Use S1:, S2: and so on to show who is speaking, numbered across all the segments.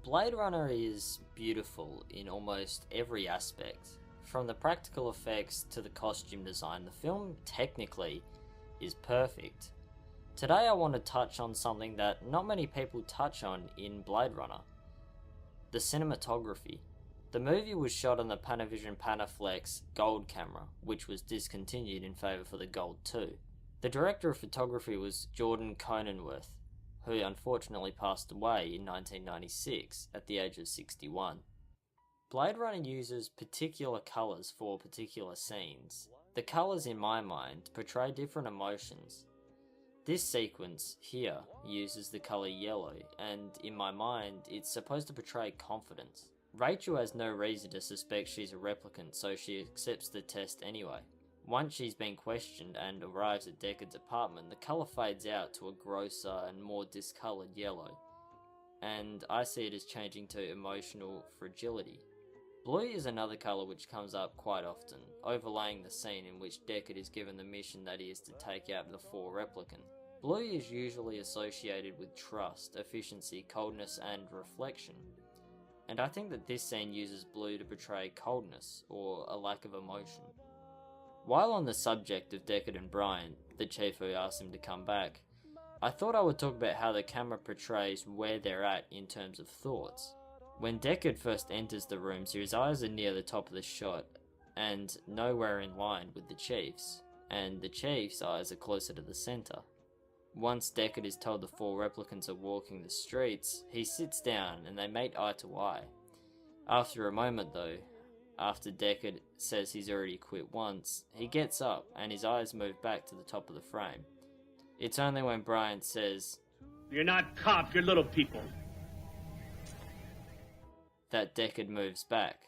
S1: Blade Runner is beautiful in almost every aspect. From the practical effects to the costume design, the film technically is perfect. Today I want to touch on something that not many people touch on in Blade Runner: the cinematography. The movie was shot on the Panavision Panaflex Gold camera, which was discontinued in favour for the Gold 2. The director of photography was Jordan Cronenworth, who unfortunately passed away in 1996 at the age of 61. Blade Runner uses particular colours for particular scenes. The colours, in my mind, portray different emotions. This sequence here uses the colour yellow, and in my mind, it's supposed to portray confidence. Rachel has no reason to suspect she's a replicant, so she accepts the test anyway. Once she's been questioned and arrives at Deckard's apartment, the colour fades out to a grosser and more discoloured yellow, and I see it as changing to emotional fragility. Blue is another colour which comes up quite often, overlaying the scene in which Deckard is given the mission that he is to take out the 4 replicants. Blue is usually associated with trust, efficiency, coldness and reflection, and I think that this scene uses blue to portray coldness or a lack of emotion. While on the subject of Deckard and Bryant, the chief who asked him to come back, I thought I would talk about how the camera portrays where they're at in terms of thoughts. When Deckard first enters the rooms, his eyes are near the top of the shot and nowhere in line with the chief's, and the chief's eyes are closer to the centre. Once Deckard is told the 4 replicants are walking the streets, he sits down and they meet eye to eye. After a moment though, after Deckard says he's already quit once, he gets up and his eyes move back to the top of the frame. It's only when Bryant says,
S2: "You're not cops, you're little people,"
S1: that Deckard moves back.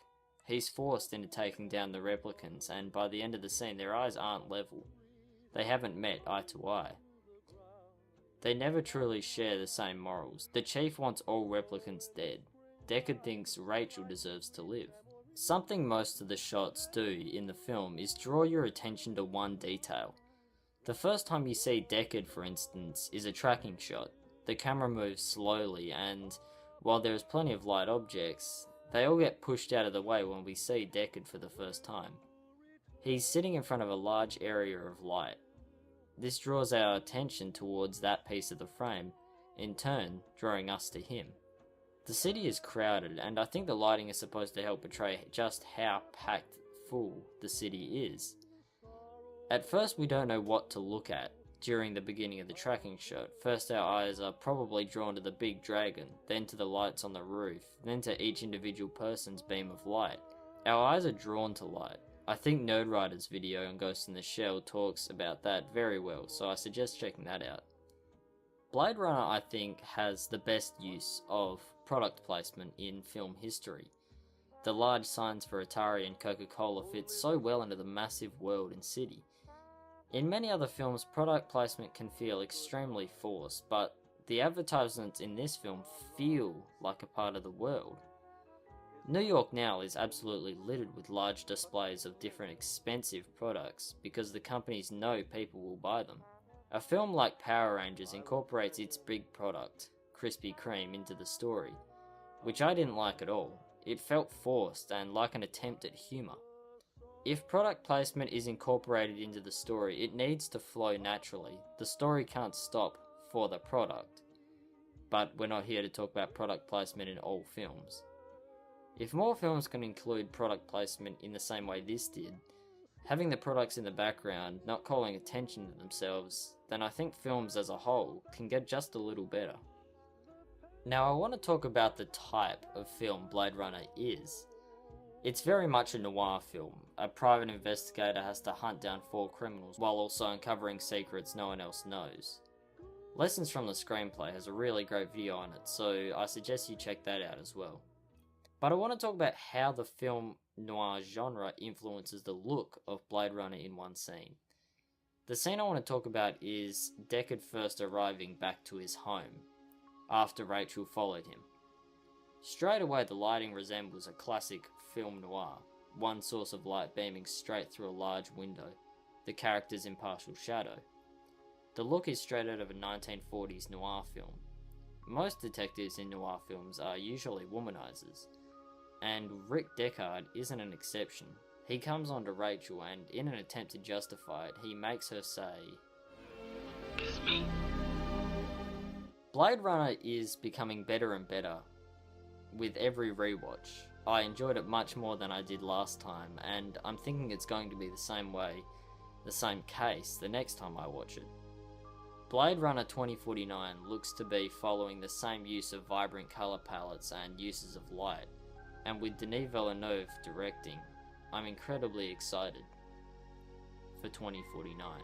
S1: He's forced into taking down the replicants, and by the end of the scene their eyes aren't level. They haven't met eye to eye. They never truly share the same morals. The chief wants all replicants dead. Deckard thinks Rachel deserves to live. Something most of the shots do in the film is draw your attention to one detail. The first time you see Deckard, for instance, is a tracking shot. The camera moves slowly, and while there is plenty of light objects, they all get pushed out of the way when we see Deckard for the first time. He's sitting in front of a large area of light. This draws our attention towards that piece of the frame, in turn drawing us to him. The city is crowded, and I think the lighting is supposed to help portray just how packed full the city is. At first we don't know what to look at during the beginning of the tracking shot. First our eyes are probably drawn to the big dragon, then to the lights on the roof, then to each individual person's beam of light. Our eyes are drawn to light. I think Nerdwriter's video on Ghost in the Shell talks about that very well, so I suggest checking that out. Blade Runner, I think, has the best use of product placement in film history. The large signs for Atari and Coca-Cola fit so well into the massive world and city. In many other films, product placement can feel extremely forced, but the advertisements in this film feel like a part of the world. New York now is absolutely littered with large displays of different expensive products because the companies know people will buy them. A film like Power Rangers incorporates its big product, Krispy Kreme, into the story, which I didn't like at all. It felt forced and like an attempt at humour. If product placement is incorporated into the story, it needs to flow naturally. The story can't stop for the product. But we're not here to talk about product placement in all films. If more films can include product placement in the same way this did, having the products in the background not calling attention to themselves, then I think films as a whole can get just a little better. Now I want to talk about the type of film Blade Runner is. It's very much a noir film. A private investigator has to hunt down 4 criminals while also uncovering secrets no one else knows. Lessons from the Screenplay has a really great video on it, so I suggest you check that out as well. But I want to talk about how the film noir genre influences the look of Blade Runner in one scene. The scene I want to talk about is Deckard first arriving back to his home, after Rachel followed him. Straight away the lighting resembles a classic film noir, one source of light beaming straight through a large window, the characters in partial shadow. The look is straight out of a 1940s noir film. Most detectives in noir films are usually womanizers, and Rick Deckard isn't an exception. He comes onto Rachel, and in an attempt to justify it, he makes her say,
S3: "Kiss me."
S1: Blade Runner is becoming better and better with every rewatch. I enjoyed it much more than I did last time, and I'm thinking it's going to be the same case the next time I watch it. Blade Runner 2049 looks to be following the same use of vibrant colour palettes and uses of light, and with Denis Villeneuve directing, I'm incredibly excited for 2049.